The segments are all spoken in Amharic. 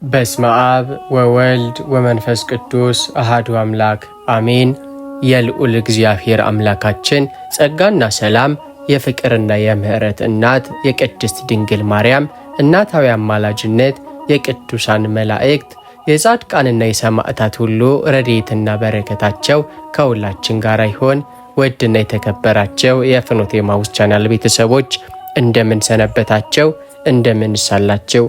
በስመ አብ ወወልድ ወመንፈስ ቅዱስ አሐዱ አምላክ አሜን። የልዑል እግዚአብሔር አምላካችን ጸጋና ሰላም የፍቅርና የምህረት እናት የቅድስት ድንግል ማርያም እናታዊ አማላጅነት የቅዱሳን መላእክት የጻድቃንና የሰማዕታት ሁሉ ረድኤትና በረከታቸው ከሁላችን ጋር ይሆን። ውድና የተከበራቸው የፍኖተ ኤማሁስ ቻናል ቤተሰቦች እንደምን ሰነበታቸው? እንደምን ሳላቸው?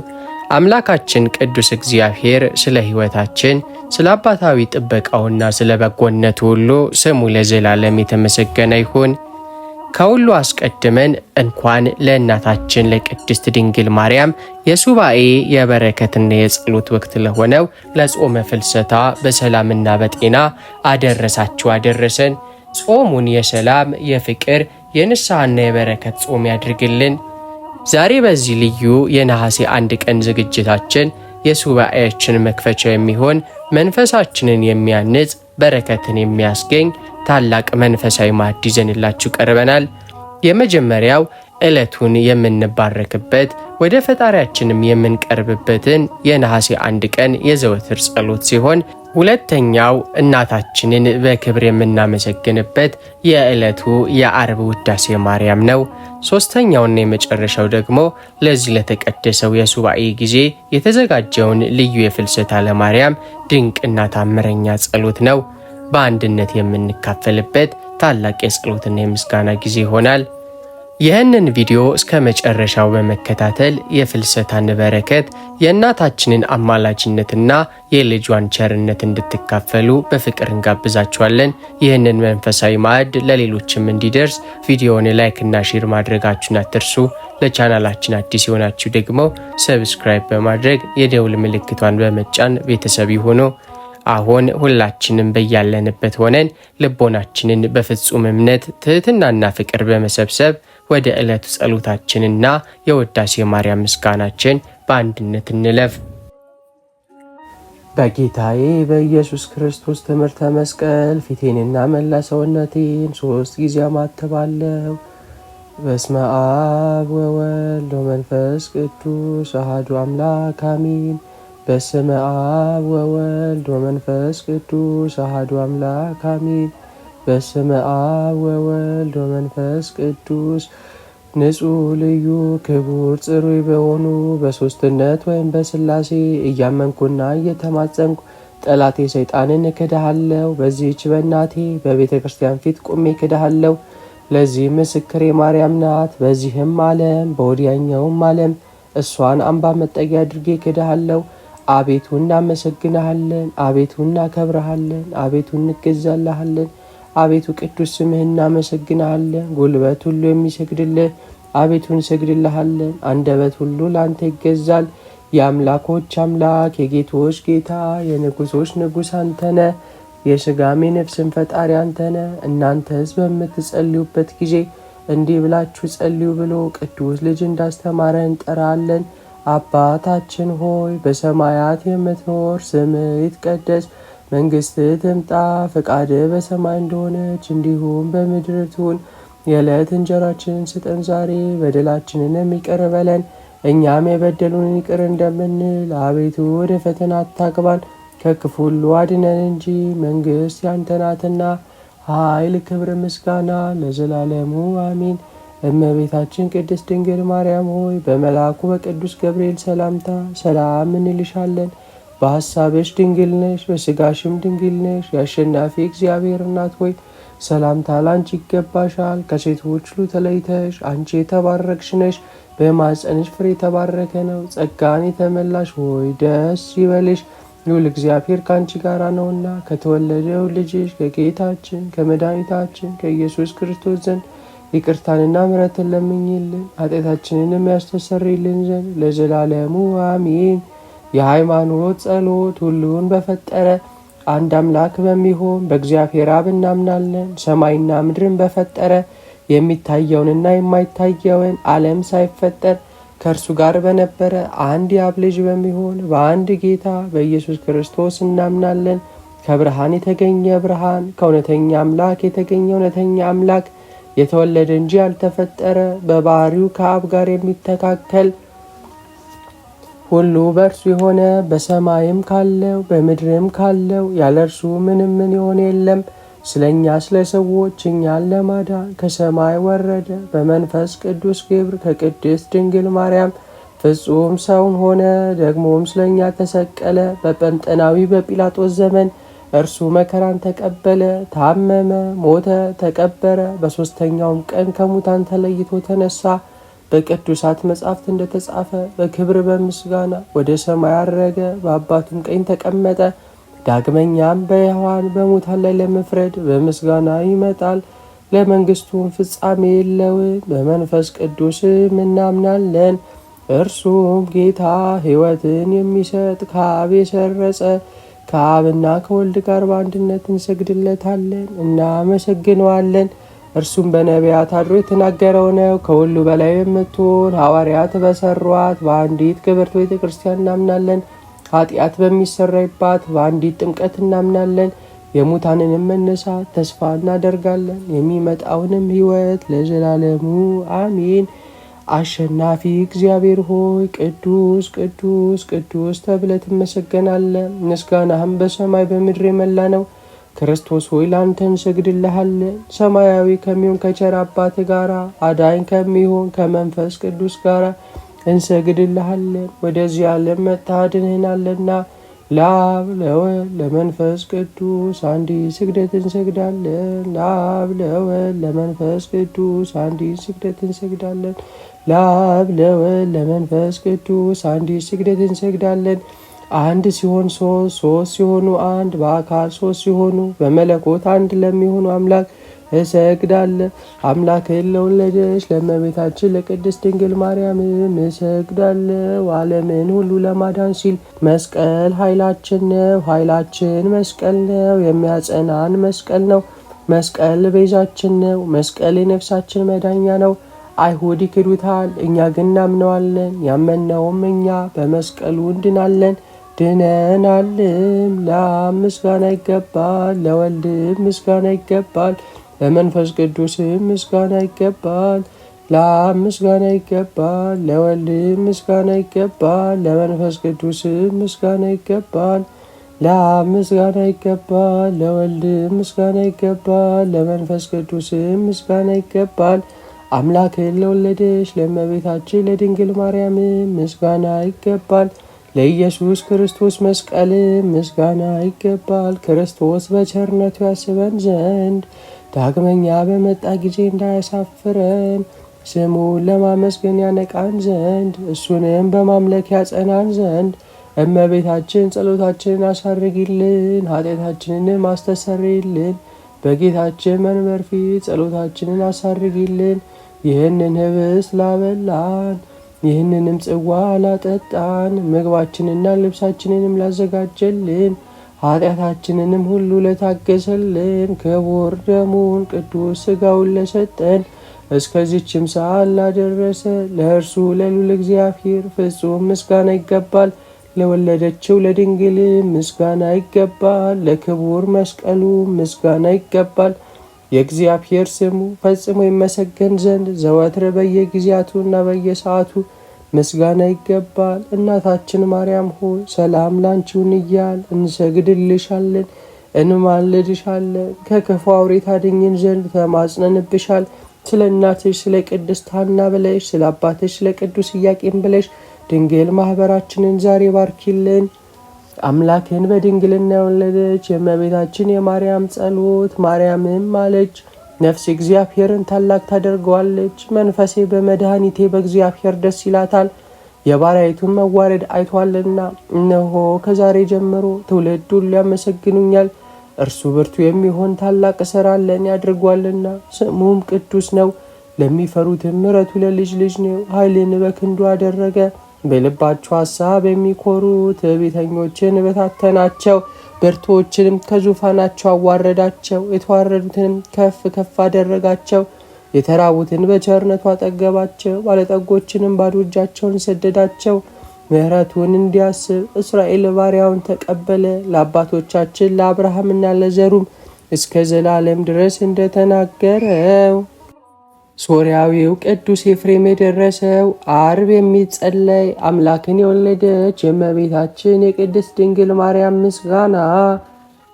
አምላካችን ቅዱስ እግዚአብሔር ስለ ሕይወታችን ስለ አባታዊ ጥበቃውና ስለ በጎነቱ ሁሉ ስሙ ለዘላለም የተመሰገነ ይሁን። ከሁሉ አስቀድመን እንኳን ለእናታችን ለቅድስት ድንግል ማርያም የሱባኤ የበረከትና የጸሎት ወቅት ለሆነው ለጾመ ፍልሰታ በሰላምና በጤና አደረሳችሁ አደረሰን። ጾሙን የሰላም የፍቅር የንስሐና የበረከት ጾም ያድርግልን። ዛሬ በዚህ ልዩ የነሐሴ 1 ቀን ዝግጅታችን የሱባኤያችን መክፈቻ የሚሆን መንፈሳችንን የሚያንጽ በረከትን የሚያስገኝ ታላቅ መንፈሳዊ ማዕድ ይዘንላችሁ ቀርበናል። የመጀመሪያው ዕለቱን የምንባረክበት ወደ ፈጣሪያችንም የምንቀርብበትን የነሐሴ 1 ቀን የዘወትር ጸሎት ሲሆን፣ ሁለተኛው እናታችንን በክብር የምናመሰግንበት የዕለቱ የዓርብ ውዳሴ ማርያም ነው። ሶስተኛውና የመጨረሻው ደግሞ ለዚህ ለተቀደሰው የሱባኤ ጊዜ የተዘጋጀውን ልዩ የፍልሰታ ለማርያም ድንቅና ታምረኛ ጸሎት ነው። በአንድነት የምንካፈልበት ታላቅ የጸሎትና የምስጋና ጊዜ ይሆናል። ይህንን ቪዲዮ እስከ መጨረሻው በመከታተል የፍልሰታን በረከት የእናታችንን አማላጅነትና የልጇን ቸርነት እንድትካፈሉ በፍቅር እንጋብዛችኋለን። ይህንን መንፈሳዊ ማዕድ ለሌሎችም እንዲደርስ ቪዲዮውን ላይክና ሼር ማድረጋችሁን አትርሱ። ለቻናላችን አዲስ የሆናችሁ ደግሞ ሰብስክራይብ በማድረግ የደውል ምልክቷን በመጫን ቤተሰብ ይሁኑ። አሁን ሁላችንም በያለንበት ሆነን ልቦናችንን በፍጹም እምነት ትህትናና ፍቅር በመሰብሰብ ወደ ዕለቱ ጸሎታችንና የውዳሴ ማርያም ምስጋናችን በአንድነት እንለፍ። በጌታዬ በኢየሱስ ክርስቶስ ትምህርተ መስቀል ፊቴንና መላ ሰውነቴን 3 ጊዜ አማትባለሁ። በስመ አብ ወወልድ ወመንፈስ ቅዱስ አሐዱ አምላክ አሜን። በስመ አብ ወወልድ ወመንፈስ ቅዱስ አሐዱ አምላክ አሜን። በስመ አብ ወወልድ ወመንፈስ ቅዱስ ንጹሕ ልዩ ክቡር ጽሩይ በሆኑ በሦስትነት ወይም በሥላሴ እያመንኩና እየተማጸንኩ ጠላቴ ሰይጣንን እክድሃለሁ። በዚህች በእናቴ በቤተ ክርስቲያን ፊት ቆሜ እክድሃለሁ። ለዚህ ምስክሬ ማርያም ናት። በዚህም ዓለም በወዲያኛውም ዓለም እሷን አምባ መጠጊያ አድርጌ እክድሃለሁ። አቤቱ እናመሰግንሃለን፣ አቤቱ እናከብረሃለን፣ አቤቱ እንገዛልሃለን። አቤቱ ቅዱስ ስምህን እናመሰግንሃለን። ጉልበት ሁሉ የሚሰግድልህ አቤቱ እንሰግድልሃለን። አንደበት ሁሉ ለአንተ ይገዛል። የአምላኮች አምላክ የጌቶች ጌታ የንጉሶች ንጉሥ አንተነ፣ የሥጋም የነፍስም ፈጣሪ አንተነ። እናንተስ በምትጸልዩበት ጊዜ እንዲህ ብላችሁ ጸልዩ ብሎ ቅዱስ ልጅ እንዳስተማረ እንጠራለን። አባታችን ሆይ በሰማያት የምትኖር፣ ስምህ ይትቀደስ፣ መንግሥትህ ትምጣ፣ ፈቃድህ በሰማይ እንደሆነች እንዲሁም በምድር ትሁን። የዕለት እንጀራችንን ስጠን ዛሬ፣ በደላችንን ይቅር በለን እኛም የበደሉንን ይቅር እንደምንል። አቤቱ ወደ ፈተና አታግባን ከክፉ ሁሉ አድነን እንጂ መንግሥት ያንተ ናትና ኃይል፣ ክብር፣ ምስጋና ለዘላለሙ አሜን። እመቤታችን ቅድስት ድንግል ማርያም ሆይ በመልአኩ በቅዱስ ገብርኤል ሰላምታ ሰላም እንልሻለን። በሐሳብሽ ድንግል ነሽ፣ በሥጋሽም ድንግል ነሽ። የአሸናፊ እግዚአብሔር እናት ሆይ ሰላምታ ላንቺ ይገባሻል። ከሴቶች ሁሉ ተለይተሽ አንቺ የተባረክሽ ነሽ፣ በማኅፀንሽ ፍሬ የተባረከ ነው። ጸጋን የተመላሽ ሆይ ደስ ይበልሽ፣ ልዑል እግዚአብሔር ከአንቺ ጋር ነውና ከተወለደው ልጅሽ ከጌታችን ከመድኃኒታችን ከኢየሱስ ክርስቶስ ዘንድ ይቅርታንና ምሕረትን ለምኝልን ኃጢአታችንንም ያስተሰርይልን ዘንድ ለዘላለሙ አሜን። የሃይማኖት ጸሎት። ሁሉን በፈጠረ አንድ አምላክ በሚሆን በእግዚአብሔር አብ እናምናለን። ሰማይና ምድርን በፈጠረ የሚታየውንና የማይታየውን ዓለም ሳይፈጠር ከእርሱ ጋር በነበረ አንድ የአብ ልጅ በሚሆን በአንድ ጌታ በኢየሱስ ክርስቶስ እናምናለን። ከብርሃን የተገኘ ብርሃን፣ ከእውነተኛ አምላክ የተገኘ እውነተኛ አምላክ፣ የተወለደ እንጂ ያልተፈጠረ፣ በባህሪው ከአብ ጋር የሚተካከል ሁሉ በእርሱ የሆነ በሰማይም ካለው በምድርም ካለው ያለ እርሱ ምንም ምን የሆነ የለም። ስለ እኛ ስለ ሰዎች እኛን ለማዳን ከሰማይ ወረደ። በመንፈስ ቅዱስ ግብር ከቅድስት ድንግል ማርያም ፍጹም ሰውን ሆነ። ደግሞም ስለ እኛ ተሰቀለ። በጴንጤናዊ በጲላጦስ ዘመን እርሱ መከራን ተቀበለ፣ ታመመ፣ ሞተ፣ ተቀበረ። በሦስተኛውም ቀን ከሙታን ተለይቶ ተነሳ። በቅዱሳት መጻሕፍት እንደተጻፈ በክብር በምስጋና ወደ ሰማይ አረገ፣ በአባቱም ቀኝ ተቀመጠ። ዳግመኛም በሕያዋን በሙታን ላይ ለመፍረድ በምስጋና ይመጣል። ለመንግሥቱም ፍጻሜ የለውም። በመንፈስ ቅዱስም እናምናለን። እርሱም ጌታ ሕይወትን የሚሰጥ ከአብ የሰረጸ ከአብና ከወልድ ጋር በአንድነት እንሰግድለታለን፣ እናመሰግነዋለን። እርሱም በነቢያት አድሮ የተናገረው ነው። ከሁሉ በላይ የምትሆን ሐዋርያት በሰሯት በአንዲት ክብርት ቤተ ክርስቲያን እናምናለን። ኃጢአት በሚሰራይባት በአንዲት ጥምቀት እናምናለን። የሙታንንም መነሳት ተስፋ እናደርጋለን። የሚመጣውንም ሕይወት ለዘላለሙ አሜን። አሸናፊ እግዚአብሔር ሆይ ቅዱስ ቅዱስ ቅዱስ ተብለህ ትመሰገናለህ። ምስጋናህም በሰማይ በምድር የመላ ነው። ክርስቶስ ሆይ ላንተ እንሰግድልሃለን። ሰማያዊ ከሚሆን ከቸር አባት ጋር አዳኝ ከሚሆን ከመንፈስ ቅዱስ ጋር እንሰግድልሃለን። ወደዚህ ዓለም መጥተህ አድነህናልና ለአብ ለወልድ ለመንፈስ ቅዱስ አንዲት ስግደት እንሰግዳለን። ለአብ ለወልድ ለመንፈስ ቅዱስ አንዲት ስግደት እንሰግዳለን። ለአብ ለወልድ ለመንፈስ ቅዱስ አንዲት ስግደት እንሰግዳለን። አንድ ሲሆን ሶስት፣ ሶስት ሲሆኑ አንድ፣ በአካል ሶስት ሲሆኑ በመለኮት አንድ ለሚሆኑ አምላክ እሰግዳለሁ። አምላክን ለወለደች ለእመቤታችን ለቅድስት ድንግል ማርያም እሰግዳለሁ። ዓለምን ሁሉ ለማዳን ሲል መስቀል ኃይላችን ነው። ኃይላችን መስቀል ነው። የሚያጸናን መስቀል ነው። መስቀል ቤዛችን ነው። መስቀል የነፍሳችን መዳኛ ነው። አይሁድ ይክዱታል፣ እኛ ግን እናምነዋለን። ያመነውም እኛ በመስቀሉ እንድናለን ድነናልም። ለአብ ምስጋና ይገባል፣ ለወልድ ምስጋና ይገባል፣ ለመንፈስ ቅዱስም ምስጋና ይገባል። ለአብ ምስጋና ይገባል፣ ለወልድ ምስጋና ይገባል፣ ለመንፈስ ቅዱስም ምስጋና ይገባል። ለአብ ምስጋና ይገባል፣ ለወልድ ምስጋና ይገባል፣ ለመንፈስ ቅዱስም ምስጋና ይገባል። አምላክን ለወለደች ለእመቤታችን ለድንግል ማርያም ምስጋና ይገባል። ለኢየሱስ ክርስቶስ መስቀል ምስጋና ይገባል። ክርስቶስ በቸርነቱ ያስበን ዘንድ ዳግመኛ በመጣ ጊዜ እንዳያሳፍረን ስሙን ለማመስገን ያነቃን ዘንድ እሱንም በማምለክ ያጸናን ዘንድ እመቤታችን ጸሎታችንን አሳርጊልን፣ ኃጢአታችንንም አስተሰርይልን። በጌታችን መንበር ፊት ጸሎታችንን አሳርጊልን። ይህንን ህብስት ላበላን፣ ይህንንም ጽዋ ላጠጣን፣ ምግባችንና ልብሳችንንም ላዘጋጀልን፣ ኃጢአታችንንም ሁሉ ለታገሰልን፣ ክቡር ደሙን ቅዱስ ሥጋውን ለሰጠን፣ እስከዚችም ሰዓት ላደረሰ ለእርሱ ለልዑል እግዚአብሔር ፍጹም ምስጋና ይገባል። ለወለደችው ለድንግል ምስጋና ይገባል። ለክቡር መስቀሉ ምስጋና ይገባል። የእግዚአብሔር ስሙ ፈጽሞ ይመሰገን ዘንድ ዘወትር በየጊዜያቱና በየሰዓቱ ምስጋና ይገባል። እናታችን ማርያም ሆይ ሰላም ላንቺውን እያል እንሰግድልሻለን፣ እንማልድሻለን። ከክፉ አውሬ ታድኝን ዘንድ ተማጽነንብሻል። ስለ እናትሽ ስለ ቅድስት ሐና ብለሽ ስለ አባትሽ ስለ ቅዱስ ኢያቄም ብለሽ ድንግል ማኅበራችንን ዛሬ ባርኪልን። አምላክን በድንግልና የወለደች የእመቤታችን የማርያም ጸሎት ማርያምም አለች፣ ነፍሴ እግዚአብሔርን ታላቅ ታደርገዋለች። መንፈሴ በመድኃኒቴ በእግዚአብሔር ደስ ይላታል፣ የባሪያይቱን መዋረድ አይቷልና። እነሆ ከዛሬ ጀምሮ ትውልድ ሁሉ ያመሰግኑኛል። እርሱ ብርቱ የሚሆን ታላቅ ሥራን ያድርጓልና፣ ስሙም ቅዱስ ነው። ለሚፈሩትም ምሕረቱ ለልጅ ልጅ ነው። ኃይልን በክንዱ አደረገ። በልባቸው ሐሳብ የሚኮሩ ትዕቢተኞችን በታተናቸው፣ ብርቱዎችንም ከዙፋናቸው አዋረዳቸው። የተዋረዱትንም ከፍ ከፍ አደረጋቸው። የተራቡትን በቸርነቱ አጠገባቸው። ባለጠጎችንም ባዶ እጃቸውን ሰደዳቸው። ምሕረቱን እንዲያስብ እስራኤል ባሪያውን ተቀበለ። ለአባቶቻችን ለአብርሃምና ለዘሩም እስከ ዘላለም ድረስ እንደተናገረው ሶርያዊው ቅዱስ ኤፍሬም የደረሰው ዓርብ የሚጸለይ አምላክን የወለደች የእመቤታችን የቅድስት ድንግል ማርያም ምስጋና።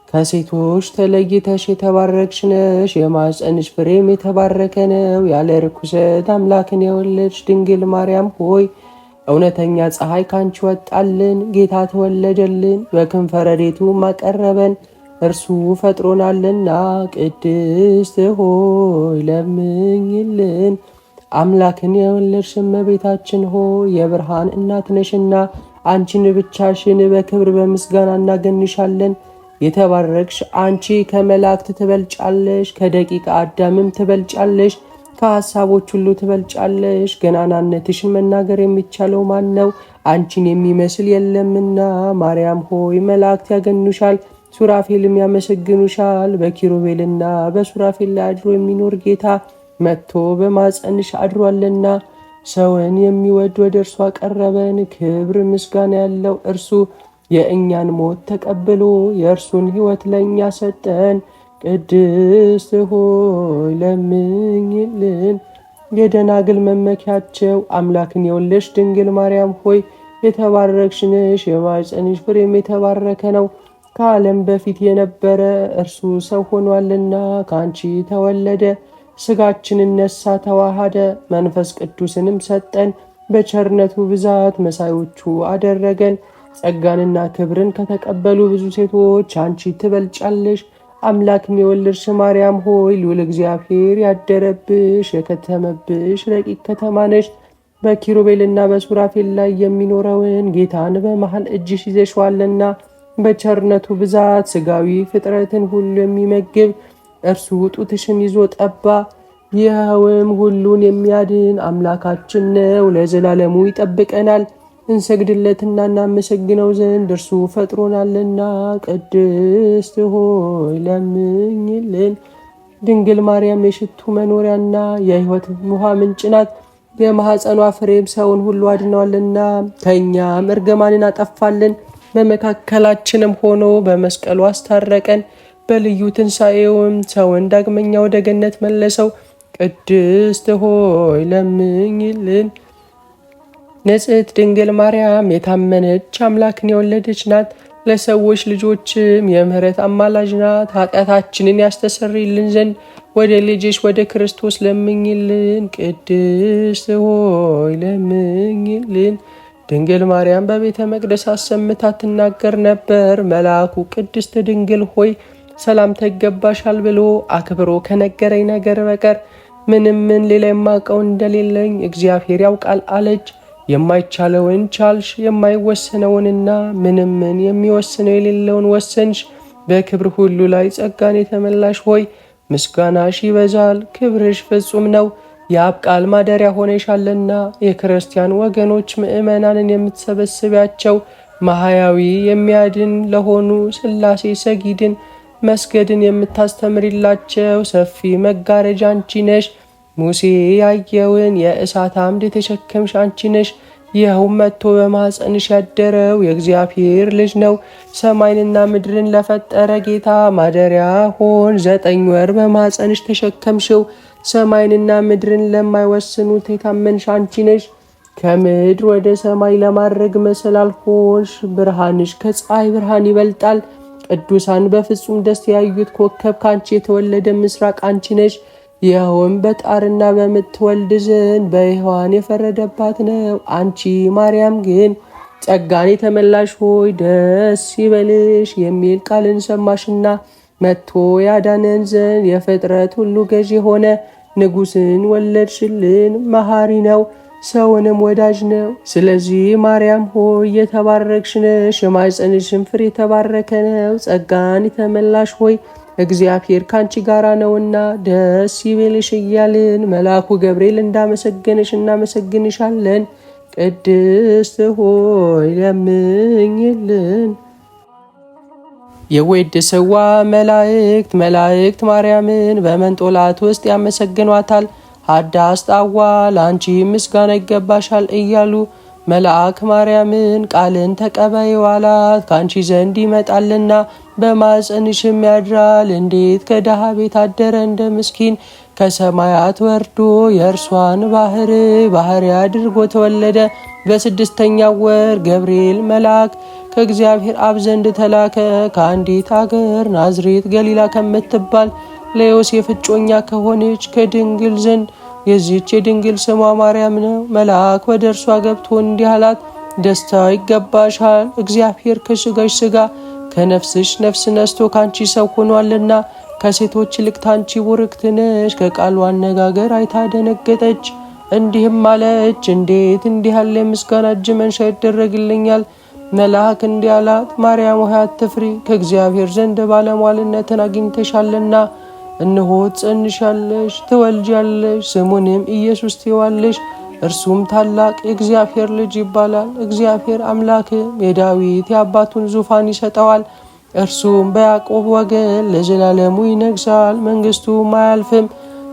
ከሴቶች ተለይተሽ የተባረክሽ ነሽ፣ የማኅፀንሽ ፍሬም የተባረከ ነው። ያለ ርኩሰት አምላክን የወለድሽ ድንግል ማርያም ሆይ እውነተኛ ፀሐይ ካንቺ ወጣልን፣ ጌታ ተወለደልን፣ በክንፈ ረድኤቱም አቀረበን፣ እርሱ ፈጥሮናልና። ቅድስት ሆይ ለምኝልን። አምላክን የወለድሽ እመቤታችን ሆይ የብርሃን እናት ነሽና አንቺን ብቻሽን በክብር በምስጋና እናገንሻለን። የተባረክሽ አንቺ ከመላእክት ትበልጫለሽ፣ ከደቂቀ አዳምም ትበልጫለሽ፣ ከሐሳቦች ሁሉ ትበልጫለሽ። ገናናነትሽን መናገር የሚቻለው ማን ነው? አንቺን የሚመስል የለምና። ማርያም ሆይ መላእክት ያገኑሻል፣ ሱራፌልም ያመሰግኑሻል። በኪሩቤልና በሱራፌል ላይ አድሮ የሚኖር ጌታ መጥቶ በማፀንሽ አድሯልና። ሰውን የሚወድ ወደ እርሱ አቀረበን። ክብር ምስጋና ያለው እርሱ የእኛን ሞት ተቀብሎ የእርሱን ሕይወት ለእኛ ሰጠን። ቅድስት ሆይ ለምኝልን። የደናግል መመኪያቸው አምላክን የወለድሽ ድንግል ማርያም ሆይ የተባረክሽ ነሽ፣ የማኅፀንሽ ፍሬም የተባረከ ነው። ከዓለም በፊት የነበረ እርሱ ሰው ሆኗልና ከአንቺ ተወለደ። ሥጋችንን ነሳ፣ ተዋሃደ፣ መንፈስ ቅዱስንም ሰጠን። በቸርነቱ ብዛት መሳዮቹ አደረገን። ጸጋንና ክብርን ከተቀበሉ ብዙ ሴቶች አንቺ ትበልጫለሽ። አምላክን የወለድሽ ማርያም ሆይ ልዑል እግዚአብሔር ያደረብሽ የከተመብሽ ረቂቅ ከተማ ነሽ። በኪሩቤልና በሱራፌል ላይ የሚኖረውን ጌታን በመሃል እጅሽ ይዘሽዋልና በቸርነቱ ብዛት ሥጋዊ ፍጥረትን ሁሉ የሚመግብ እርሱ ጡትሽን ይዞ ጠባ። ይኸውም ሁሉን የሚያድን አምላካችን ነው። ለዘላለሙ ይጠብቀናል። እንሰግድለትና እናመሰግነው ዘንድ እርሱ ፈጥሮናልና። ቅድስት ሆይ ለምኝልን። ድንግል ማርያም የሽቱ መኖሪያና የሕይወት ውሃ ምንጭ ናት። የማኅፀኗ ፍሬም ሰውን ሁሉ አድነዋልና። ከእኛም እርግማንን አጠፋልን። በመካከላችንም ሆኖ በመስቀሉ አስታረቀን። በልዩ ትንሣኤውም ሰውን ዳግመኛ ወደ ገነት መለሰው። ቅድስት ሆይ ለምኝልን። ንጽሕት ድንግል ማርያም የታመነች አምላክን የወለደች ናት። ለሰዎች ልጆችም የምሕረት አማላጅ ናት። ኃጢአታችንን ያስተሰርይልን ዘንድ ወደ ልጅሽ ወደ ክርስቶስ ለምኝልን። ቅድስት ሆይ ለምኝልን። ድንግል ማርያም በቤተ መቅደስ አሰምታ ትናገር ነበር። መልአኩ ቅድስት ድንግል ሆይ ሰላምታ ይገባሻል ብሎ አክብሮ ከነገረኝ ነገር በቀር ምንም ሌላ የማውቀው እንደሌለኝ እግዚአብሔር ያውቃል አለች። የማይቻለውን ቻልሽ፣ የማይወሰነውንና ምንም የሚወስነው የሌለውን ወሰንሽ። በክብር ሁሉ ላይ ጸጋን የተመላሽ ሆይ ምስጋናሽ ይበዛል፣ ክብርሽ ፍጹም ነው። የአብ ቃል ማደሪያ ሆነሻልና የክርስቲያን ወገኖች ምእመናንን የምትሰበስቢያቸው ማህያዊ የሚያድን ለሆኑ ሥላሴ ሰጊድን መስገድን የምታስተምሪላቸው ሰፊ መጋረጃ አንቺ ነሽ። ሙሴ ያየውን የእሳት አምድ የተሸከምሽ አንቺ ነሽ። ይኸውም መጥቶ በማኅፀንሽ ያደረው የእግዚአብሔር ልጅ ነው። ሰማይንና ምድርን ለፈጠረ ጌታ ማደሪያ ሆን 9 ወር በማኅፀንሽ ተሸከምሽው። ሰማይንና ምድርን ለማይወስኑት የታመንሽ አንቺ ነሽ። ከምድር ወደ ሰማይ ለማድረግ መሰላል ሆንሽ። ብርሃንሽ ከፀሐይ ብርሃን ይበልጣል። ቅዱሳን በፍጹም ደስ ያዩት ኮከብ ካንቺ የተወለደ ምስራቅ አንቺ ነሽ። ይኸውም በጣርና በምትወልድ ዘንድ በሔዋን የፈረደባት ነው። አንቺ ማርያም ግን ጸጋን የተመላሽ ሆይ ደስ ይበልሽ የሚል ቃልን ሰማሽና መጥቶ ያዳነን ዘንድ የፍጥረት ሁሉ ገዥ የሆነ ንጉሥን ወለድሽልን። መሐሪ ነው፣ ሰውንም ወዳጅ ነው። ስለዚህ ማርያም ሆይ የተባረክሽ ነሽ፣ የማኅፀንሽም ፍሬ የተባረከ ነው። ጸጋን የተመላሽ ሆይ እግዚአብሔር ካንቺ ጋራ ነውና ደስ ይበልሽ እያልን መልአኩ ገብርኤል እንዳመሰገነሽ እናመሰግንሻለን። ቅድስት ሆይ ለምኝልን። የወደሰዋ መላእክት ማርያምን በመንጦላት ውስጥ ያመሰግኗታል። ሀዳስ ጣዋ ለአንቺ ምስጋና ይገባሻል እያሉ መልአክ ማርያምን ቃልን ተቀበይው አላት። ከአንቺ ዘንድ ይመጣልና በማኅፀንሽም ያድራል። እንዴት ከድሃ ቤት አደረ እንደ ምስኪን ከሰማያት ወርዶ የእርሷን ባህሪ አድርጎ ተወለደ። በስድስተኛው ወር ገብርኤል መልአክ ከእግዚአብሔር አብ ዘንድ ተላከ። ከአንዲት አገር ናዝሬት ገሊላ ከምትባል ለዮሴፍ እጮኛ ከሆነች ከድንግል ዘንድ። የዚህች የድንግል ስሟ ማርያም ነው። መልአክ ወደ እርሷ ገብቶ እንዲህ አላት፣ ደስታ ይገባሻል፣ እግዚአብሔር ከሥጋሽ ሥጋ ከነፍስሽ ነፍስ ነስቶ ካንቺ ሰው ሆኗልና ከሴቶች ይልቅ ታንቺ ቡርክት ነሽ። ከቃሉ አነጋገር አይታ ደነገጠች፣ እንዲህም አለች፣ እንዴት እንዲህ ያለ የምስጋና እጅ መንሻ ይደረግልኛል? መልአክ እንዲህ አላት፣ ማርያም ሆይ አትፍሪ፣ ከእግዚአብሔር ዘንድ ባለሟልነትን አግኝተሻልና። እነሆ ትጸንሻለሽ፣ ትወልጃለሽ፣ ስሙንም ኢየሱስ ትይዋለሽ። እርሱም ታላቅ የእግዚአብሔር ልጅ ይባላል። እግዚአብሔር አምላክም የዳዊት የአባቱን ዙፋን ይሰጠዋል። እርሱም በያዕቆብ ወገን ለዘላለሙ ይነግሣል፣ መንግሥቱም አያልፍም።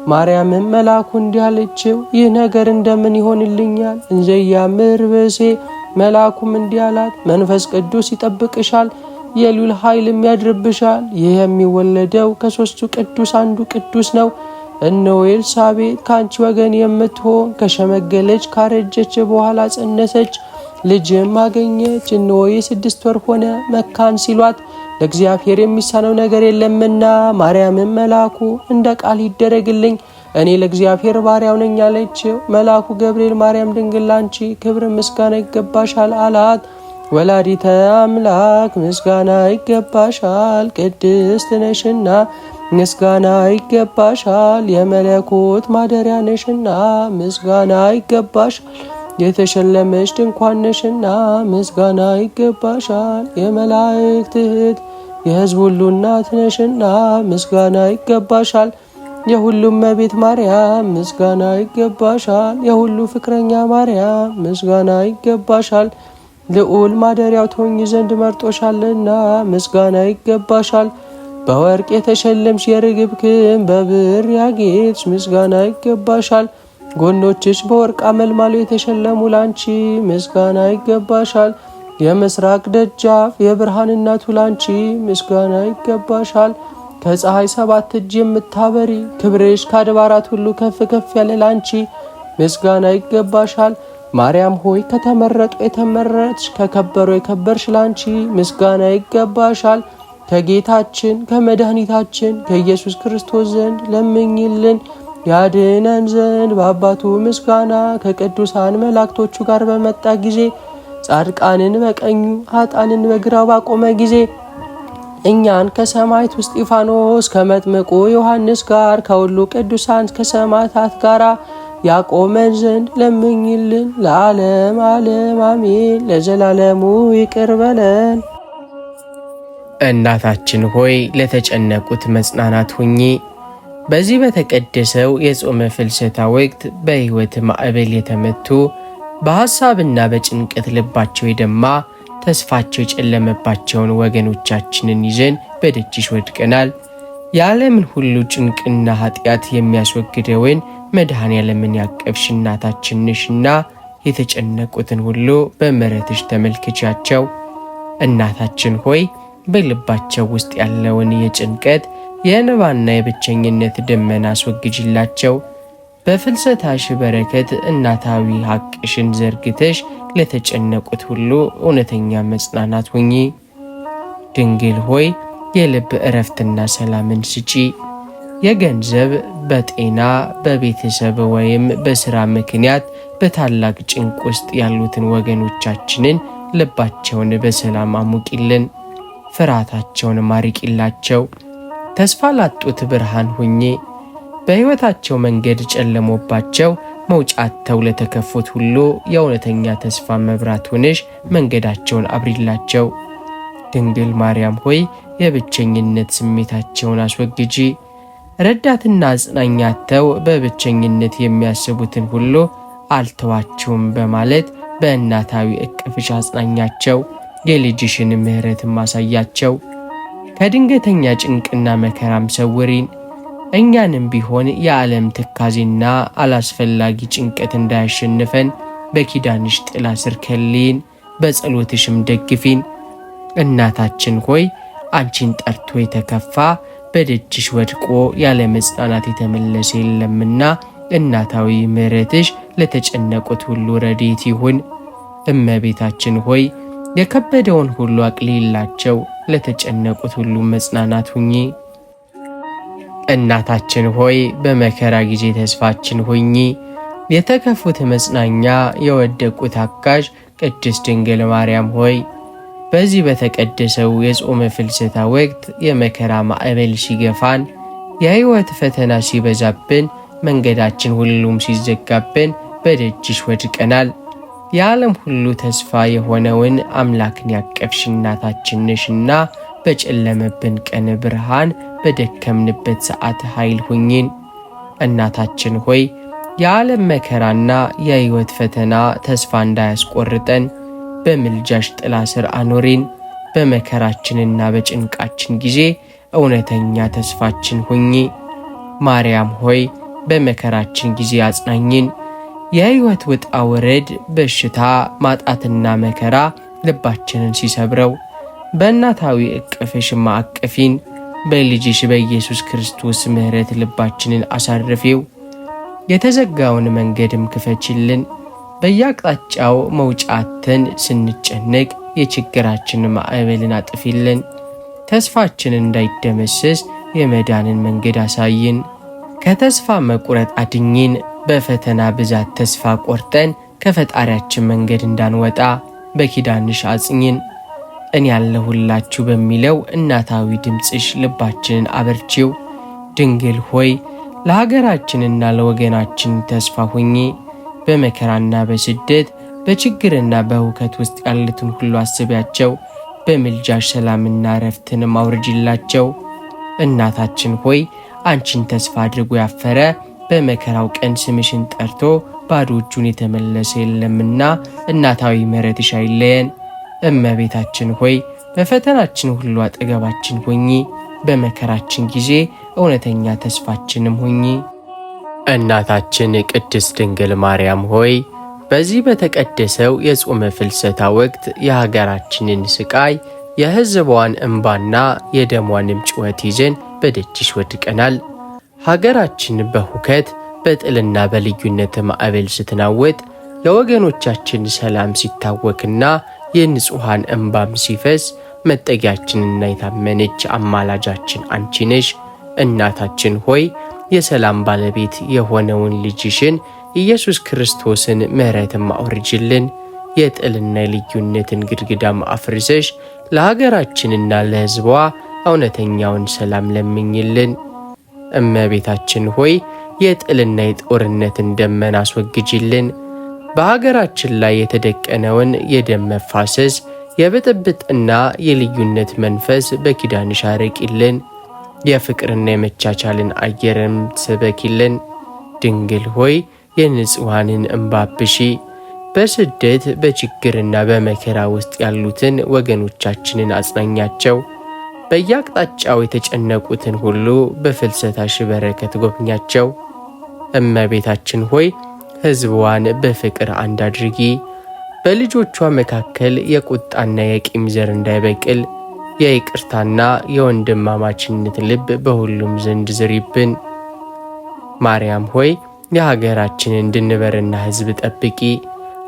ማርያምም መልአኩ እንዲህ አለችው፣ ይህ ነገር እንደምን ይሆንልኛል? እንዘ ያምር ብእሴ። መልአኩም እንዲህ አላት፣ መንፈስ ቅዱስ ይጠብቅሻል፣ የልዑል ኃይልም ያድርብሻል። ይህ የሚወለደው ከሦስቱ ቅዱስ አንዱ ቅዱስ ነው። እነሆ ኤልሳቤጥ ከአንቺ ወገን የምትሆን ከሸመገለች ካረጀች በኋላ ጸነሰች፣ ልጅም አገኘች። እነሆ የ6 ወር ሆነ፣ መካን ሲሏት ለእግዚአብሔር የሚሳነው ነገር የለምና። ማርያምም መልአኩ እንደ ቃል ይደረግልኝ፣ እኔ ለእግዚአብሔር ባሪያው ነኝ አለችው። መልአኩ ገብርኤል ማርያም ድንግል ላንቺ ክብር ምስጋና ይገባሻል አላት። ወላዲተ አምላክ ምስጋና ይገባሻል፣ ቅድስት ነሽና ምስጋና ይገባሻል፣ የመለኮት ማደሪያ ነሽና ምስጋና ይገባሻል፣ የተሸለመሽ ድንኳን ነሽና ምስጋና ይገባሻል፣ የመላእክት እህት የሕዝብ ሁሉ እናት ነሽና ምስጋና ይገባሻል፣ የሁሉም እመቤት ማርያም ምስጋና ይገባሻል፣ የሁሉ ፍቅረኛ ማርያም ምስጋና ይገባሻል። ልዑል ማደሪያው ትሆኚ ዘንድ መርጦሻልና ምስጋና ይገባሻል። በወርቅ የተሸለምሽ የርግብ ክንፍ በብር ያጌጥሽ ምስጋና ይገባሻል። ጎኖችሽ በወርቅ አመልማሎ የተሸለሙ ላንቺ ምስጋና ይገባሻል። የምስራቅ ደጃፍ የብርሃን እናቱ ላንቺ ምስጋና ይገባሻል። ከፀሐይ 7 እጅ የምታበሪ ክብርሽ ከአድባራት ሁሉ ከፍ ከፍ ያለ ላንቺ ምስጋና ይገባሻል። ማርያም ሆይ ከተመረጡ የተመረጥሽ ከከበሩ የከበርሽ ላንቺ ምስጋና ይገባሻል። ከጌታችን ከመድኃኒታችን ከኢየሱስ ክርስቶስ ዘንድ ለምኝልን ያድነን ዘንድ በአባቱ ምስጋና ከቅዱሳን መላእክቶቹ ጋር በመጣ ጊዜ ጻድቃንን በቀኙ ኃጥአንን በግራው ባቆመ ጊዜ እኛን ከሰማዕቱ እስጢፋኖስ ከመጥምቁ ዮሐንስ ጋር ከሁሉ ቅዱሳን ከሰማዕታት ጋር ያቆመን ዘንድ ለምኝልን። ለዓለም ዓለም አሜን። ለዘላለሙ ይቅር በለን። እናታችን ሆይ ለተጨነቁት መጽናናት ሁኚ። በዚህ በተቀደሰው የጾመ ፍልሰታ ወቅት በሕይወት ማዕበል የተመቱ በሐሳብና በጭንቀት ልባቸው የደማ ተስፋቸው የጨለመባቸውን ወገኖቻችንን ይዘን በደጅሽ ወድቀናል። የዓለምን ሁሉ ጭንቅና ኃጢአት የሚያስወግደውን መድኃኔዓለምን ያቀፍሽ እናታችን ነሽና የተጨነቁትን ሁሉ በምሕረትሽ ተመልክቻቸው። እናታችን ሆይ በልባቸው ውስጥ ያለውን የጭንቀት የእንባና የብቸኝነት ደመና አስወግጅላቸው። በፍልሰታሽ በረከት እናታዊ ሐቅሽን ዘርግተሽ ለተጨነቁት ሁሉ እውነተኛ መጽናናት ሁኚ። ድንግል ሆይ የልብ እረፍትና ሰላምን ስጪ። የገንዘብ፣ በጤና፣ በቤተሰብ ወይም በሥራ ምክንያት በታላቅ ጭንቅ ውስጥ ያሉትን ወገኖቻችንን ልባቸውን በሰላም አሙቂልን፣ ፍርሃታቸውን ማርቂላቸው። ተስፋ ላጡት ብርሃን ሁኚ። በሕይወታቸው መንገድ ጨለሞባቸው መውጫተው ለተከፉት ሁሉ የእውነተኛ ተስፋ መብራት ሆነሽ መንገዳቸውን አብሪላቸው። ድንግል ማርያም ሆይ የብቸኝነት ስሜታቸውን አስወግጂ። ረዳትና አጽናኛተው በብቸኝነት የሚያስቡትን ሁሉ አልተዋቸውም በማለት በእናታዊ እቅፍሽ አጽናኛቸው። የልጅሽን ምሕረትም ማሳያቸው። ከድንገተኛ ጭንቅና መከራም ሰውሪን። እኛንም ቢሆን የዓለም ትካዜና አላስፈላጊ ጭንቀት እንዳያሸንፈን በኪዳንሽ ጥላ ስር ከልይን፣ በጸሎትሽም ደግፊን። እናታችን ሆይ አንቺን ጠርቶ የተከፋ በደጅሽ ወድቆ ያለ መጽናናት የተመለሰ የለምና እናታዊ ምሕረትሽ ለተጨነቁት ሁሉ ረድኤት ይሁን። እመቤታችን ሆይ የከበደውን ሁሉ አቅልይላቸው፣ ለተጨነቁት ሁሉ መጽናናት ሁኚ። እናታችን ሆይ በመከራ ጊዜ ተስፋችን ሁኚ። የተከፉት መጽናኛ፣ የወደቁት አጋዥ ቅድስት ድንግል ማርያም ሆይ በዚህ በተቀደሰው የጾመ ፍልሰታ ወቅት የመከራ ማዕበል ሲገፋን፣ የሕይወት ፈተና ሲበዛብን፣ መንገዳችን ሁሉም ሲዘጋብን በደጅሽ ወድቀናል። የዓለም ሁሉ ተስፋ የሆነውን አምላክን ያቀፍሽ እናታችን ነሽና በጨለመብን ቀን ብርሃን፣ በደከምንበት ሰዓት ኃይል ሁኚን። እናታችን ሆይ የዓለም መከራና የሕይወት ፈተና ተስፋ እንዳያስቆርጠን በምልጃሽ ጥላ ስር አኖሪን። በመከራችንና በጭንቃችን ጊዜ እውነተኛ ተስፋችን ሁኚ። ማርያም ሆይ በመከራችን ጊዜ አጽናኝን። የሕይወት ውጣ ውረድ፣ በሽታ፣ ማጣትና መከራ ልባችንን ሲሰብረው በእናታዊ እቅፍሽ ማዕቀፊን። በልጅሽ በኢየሱስ ክርስቶስ ምሕረት ልባችንን አሳርፊው። የተዘጋውን መንገድም ክፈችልን። በየአቅጣጫው መውጫትን ስንጨነቅ የችግራችን ማዕበልን አጥፊልን። ተስፋችን እንዳይደመሰስ የመዳንን መንገድ አሳይን። ከተስፋ መቁረጥ አድኝን። በፈተና ብዛት ተስፋ ቆርጠን ከፈጣሪያችን መንገድ እንዳንወጣ በኪዳንሽ አጽኝን። እኔ ያለሁላችሁ በሚለው እናታዊ ድምፅሽ ልባችንን አበርቺው። ድንግል ሆይ ለሀገራችንና ለወገናችን ተስፋ ሁኚ። በመከራና በስደት በችግርና በሁከት ውስጥ ያሉትን ሁሉ አስቢያቸው። በምልጃሽ ሰላምና ረፍትንም አውርጅላቸው። እናታችን ሆይ አንቺን ተስፋ አድርጎ ያፈረ በመከራው ቀን ስምሽን ጠርቶ ባዶ እጁን የተመለሰ የለምና እናታዊ ምሕረትሽ አይለየን። እመቤታችን ሆይ በፈተናችን ሁሉ አጠገባችን ሁኚ። በመከራችን ጊዜ እውነተኛ ተስፋችንም ሁኚ። እናታችን ቅድስት ድንግል ማርያም ሆይ በዚህ በተቀደሰው የጾመ ፍልሰታ ወቅት የሀገራችንን ስቃይ፣ የሕዝቧን እንባና የደሟንም ጩኸት ይዘን በደጅሽ ወድቀናል። ሀገራችን በሁከት በጥልና በልዩነት ማዕበል ስትናወጥ፣ የወገኖቻችን ሰላም ሲታወክና የንጹሐን እንባም ሲፈስ መጠጊያችንና የታመነች አማላጃችን አንቺ ነሽ። እናታችን ሆይ የሰላም ባለቤት የሆነውን ልጅሽን ኢየሱስ ክርስቶስን ምሕረትም አውርጅልን። የጥልና የልዩነትን ግድግዳም አፍርሰሽ ለሀገራችንና ለሕዝቧ እውነተኛውን ሰላም ለምኝልን። እመቤታችን ሆይ የጥልና የጦርነትን ደመና አስወግጅልን። በሀገራችን ላይ የተደቀነውን የደም መፋሰስ፣ የብጥብጥና የልዩነት መንፈስ በኪዳንሽ አርቂልን። የፍቅርና የመቻቻልን አየርም ስበኪልን። ድንግል ሆይ የንጹሐንን እንባ አብሺ። በስደት በችግርና በመከራ ውስጥ ያሉትን ወገኖቻችንን አጽናኛቸው። በየአቅጣጫው የተጨነቁትን ሁሉ በፍልሰታሽ በረከት ጎብኛቸው። እመቤታችን ሆይ ሕዝቧን በፍቅር አንድ አድርጊ። በልጆቿ መካከል የቁጣና የቂም ዘር እንዳይበቅል የይቅርታና የወንድማማችነት ልብ በሁሉም ዘንድ ዝሪብን። ማርያም ሆይ የሀገራችንን ድንበርና ሕዝብ ጠብቂ።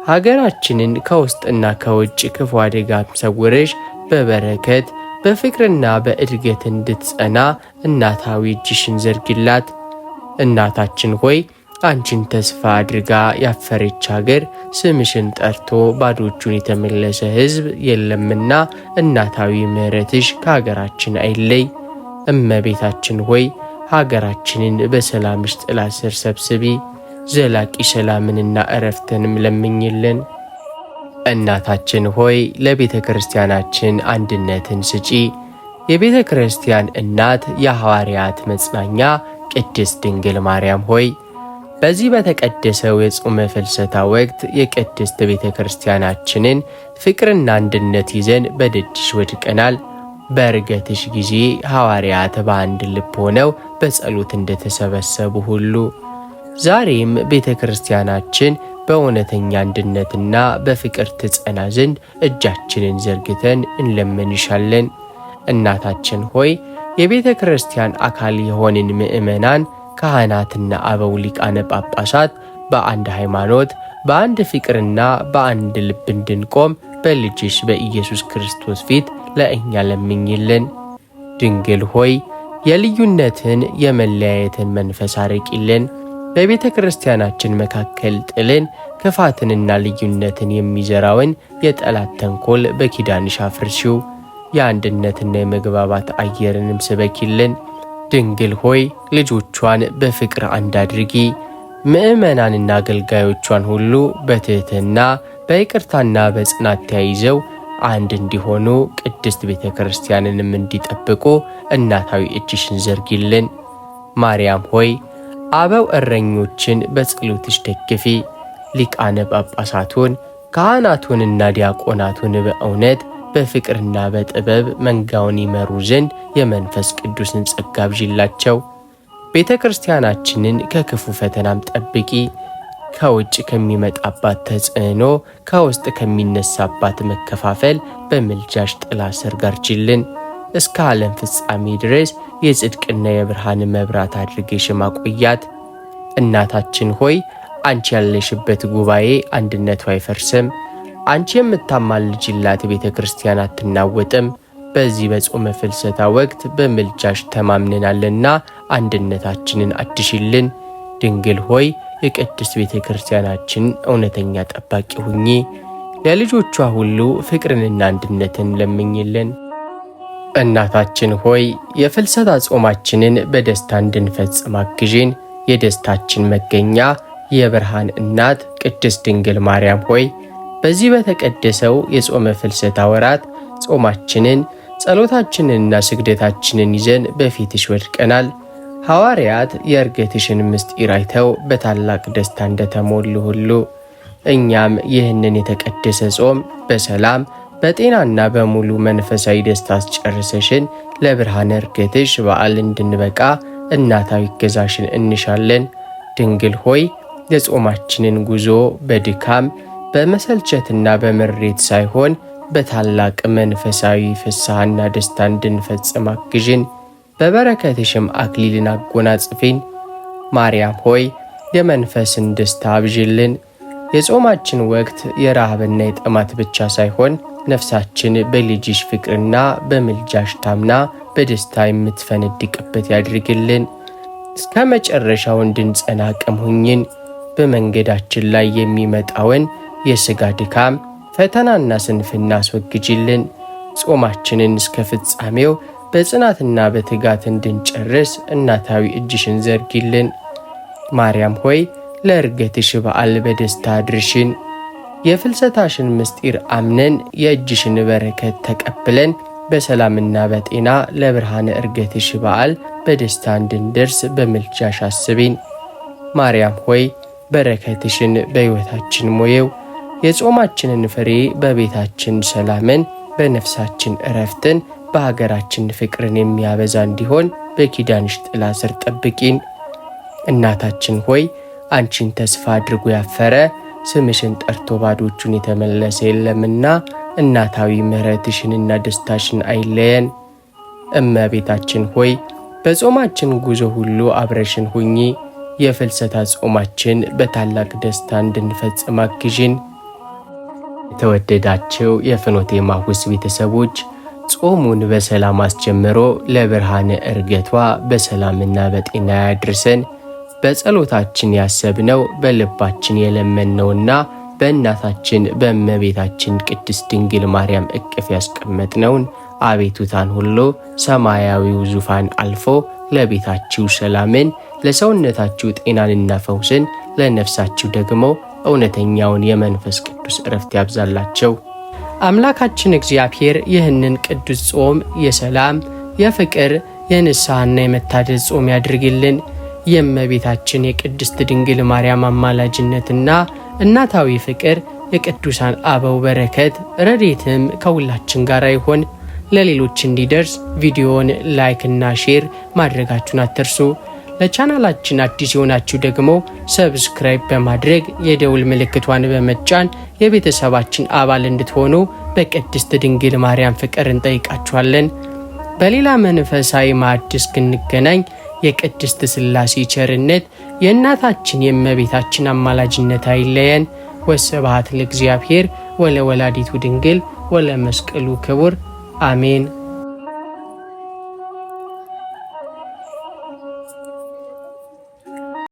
ሀገራችንን ከውስጥና ከውጭ ክፉ አደጋ ሰውረሽ በበረከት በፍቅርና በእድገት እንድትጸና እናታዊ እጅሽን ዘርግላት። እናታችን ሆይ አንቺን ተስፋ አድርጋ ያፈረች ሀገር ስምሽን ጠርቶ ባዶ እጁን የተመለሰ ሕዝብ የለምና እናታዊ ምሕረትሽ ከሀገራችን አይለይ። እመቤታችን ሆይ ሀገራችንን በሰላምሽ ጥላ ስር ሰብስቢ። ዘላቂ ሰላምንና እረፍትንም ለምኝልን። እናታችን ሆይ ለቤተ ክርስቲያናችን አንድነትን ስጪ። የቤተ ክርስቲያን እናት የሐዋርያት መጽናኛ ቅድስት ድንግል ማርያም ሆይ በዚህ በተቀደሰው የጾመ ፍልሰታ ወቅት የቅድስት ቤተ ክርስቲያናችንን ፍቅርና አንድነት ይዘን በደጅሽ ወድቀናል። በዕርገትሽ ጊዜ ሐዋርያት በአንድ ልብ ሆነው በጸሎት እንደተሰበሰቡ ሁሉ ዛሬም ቤተ ክርስቲያናችን በእውነተኛ አንድነትና በፍቅር ትጸና ዘንድ እጃችንን ዘርግተን እንለምንሻለን። እናታችን ሆይ የቤተ ክርስቲያን አካል የሆንን ምእመናን ካህናትና አበው ሊቃነ ጳጳሳት በአንድ ሃይማኖት በአንድ ፍቅርና በአንድ ልብ እንድንቆም በልጅሽ በኢየሱስ ክርስቶስ ፊት ለእኛ ለምኝልን። ድንግል ሆይ የልዩነትን የመለያየትን መንፈስ አርቂልን። በቤተ ክርስቲያናችን መካከል ጥልን፣ ክፋትንና ልዩነትን የሚዘራውን የጠላት ተንኮል በኪዳንሽ አፍርሺው። የአንድነትና የመግባባት አየርንም ስበኪልን። ድንግል ሆይ ልጆቿን በፍቅር አንድ አድርጊ። ምእመናንና አገልጋዮቿን ሁሉ በትሕትና በይቅርታና በጽናት ተያይዘው አንድ እንዲሆኑ ቅድስት ቤተ ክርስቲያንንም እንዲጠብቁ እናታዊ እጅሽን ዘርጊልን። ማርያም ሆይ አበው እረኞችን በጸሎትሽ ደግፊ። ሊቃነ ጳጳሳቱን ካህናቱንና ዲያቆናቱን በእውነት በፍቅርና በጥበብ መንጋውን ይመሩ ዘንድ የመንፈስ ቅዱስን ጸጋ አብዢላቸው። ቤተ ክርስቲያናችንን ከክፉ ፈተናም ጠብቂ። ከውጭ ከሚመጣባት ተጽዕኖ፣ ከውስጥ ከሚነሳባት መከፋፈል በምልጃሽ ጥላ ስር ጋርጅልን። እስከ ዓለም ፍጻሜ ድረስ የጽድቅና የብርሃን መብራት አድርገሽ ማቆያት። እናታችን ሆይ አንቺ ያለሽበት ጉባኤ አንድነቱ አይፈርስም። አንቺ የምታማልጅላት ቤተ ክርስቲያን አትናወጥም። በዚህ በጾመ ፍልሰታ ወቅት በምልጃሽ ተማምነናልና አንድነታችንን አድሽልን። ድንግል ሆይ የቅድስት ቤተ ክርስቲያናችን እውነተኛ ጠባቂ ሁኚ። ለልጆቿ ሁሉ ፍቅርንና አንድነትን ለምኝልን። እናታችን ሆይ የፍልሰታ ጾማችንን በደስታ እንድንፈጽም አግዢን። የደስታችን መገኛ የብርሃን እናት ቅድስት ድንግል ማርያም ሆይ በዚህ በተቀደሰው የጾመ ፍልሰታ ወራት ጾማችንን፣ ጸሎታችንንና ስግደታችንን ይዘን በፊትሽ ወድቀናል። ሐዋርያት የእርገትሽን ምስጢር አይተው በታላቅ ደስታ እንደተሞሉ ሁሉ እኛም ይህንን የተቀደሰ ጾም በሰላም በጤናና በሙሉ መንፈሳዊ ደስታ አስጨርሰሽን ለብርሃነ እርገትሽ በዓል እንድንበቃ እናታዊ እገዛሽን እንሻለን። ድንግል ሆይ የጾማችንን ጉዞ በድካም በመሰልቸትና በምሬት ሳይሆን በታላቅ መንፈሳዊ ፍስሐና ደስታ እንድንፈጽም አግዥን። በበረከትሽም አክሊልን አጎናጽፊን። ማርያም ሆይ የመንፈስን ደስታ አብዥልን። የጾማችን ወቅት የረሃብና የጥማት ብቻ ሳይሆን ነፍሳችን በልጅሽ ፍቅርና በምልጃሽ ታምና በደስታ የምትፈነድቅበት ያድርግልን። እስከ መጨረሻው እንድንጸና አቅም ሁኝን። በመንገዳችን ላይ የሚመጣውን የሥጋ ድካም፣ ፈተናና ስንፍና አስወግጅልን። ጾማችንን እስከ ፍጻሜው በጽናትና በትጋት እንድንጨርስ እናታዊ እጅሽን ዘርጊልን። ማርያም ሆይ ለእርገትሽ በዓል በደስታ አድርሽን። የፍልሰታሽን ምስጢር አምነን የእጅሽን በረከት ተቀብለን በሰላምና በጤና ለብርሃነ እርገትሽ በዓል በደስታ እንድንደርስ በምልጃሽ አስቢን። ማርያም ሆይ በረከትሽን በሕይወታችን ሞየው። የጾማችንን ፍሬ በቤታችን ሰላምን፣ በነፍሳችን እረፍትን፣ በሀገራችን ፍቅርን የሚያበዛ እንዲሆን በኪዳንሽ ጥላ ስር ጠብቂን። እናታችን ሆይ አንቺን ተስፋ አድርጎ ያፈረ ስምሽን ጠርቶ ባዶቹን የተመለሰ የለምና እናታዊ ምሕረትሽንና ደስታሽን አይለየን። እመቤታችን ሆይ በጾማችን ጉዞ ሁሉ አብረሽን ሁኚ። የፍልሰታ ጾማችን በታላቅ ደስታ እንድንፈጽም አግዢን። የተወደዳችሁ የፍኖተ ኤማሁስ ቤተሰቦች ጾሙን በሰላም አስጀምሮ ለብርሃነ እርገቷ በሰላምና በጤና ያድርሰን። በጸሎታችን ያሰብነው በልባችን የለመነውና በእናታችን በእመቤታችን ቅድስት ድንግል ማርያም እቅፍ ያስቀመጥነውን አቤቱታን ሁሉ ሰማያዊው ዙፋን አልፎ ለቤታችሁ ሰላምን፣ ለሰውነታችሁ ጤናንና ፈውስን፣ ለነፍሳችሁ ደግሞ እውነተኛውን የመንፈስ ቅዱስ ዕረፍት ያብዛላቸው። አምላካችን እግዚአብሔር ይህንን ቅዱስ ጾም የሰላም፣ የፍቅር፣ የንስሐና የመታደስ ጾም ያድርግልን። የእመቤታችን የቅድስት ድንግል ማርያም አማላጅነትና እናታዊ ፍቅር፣ የቅዱሳን አበው በረከት ረድኤትም ከሁላችን ጋር ይሆን። ለሌሎች እንዲደርስ ቪዲዮውን ላይክ እና ሼር ማድረጋችሁን አትርሱ። ለቻናላችን አዲስ የሆናችሁ ደግሞ ሰብስክራይብ በማድረግ የደውል ምልክቷን በመጫን የቤተሰባችን አባል እንድትሆኑ በቅድስት ድንግል ማርያም ፍቅር እንጠይቃችኋለን። በሌላ መንፈሳዊ ማዕድ እስክንገናኝ የቅድስት ሥላሴ ቸርነት የእናታችን የእመቤታችን አማላጅነት አይለየን። ወስብሐት ለእግዚአብሔር ወለወላዲቱ ድንግል ወለመስቀሉ ክቡር አሜን።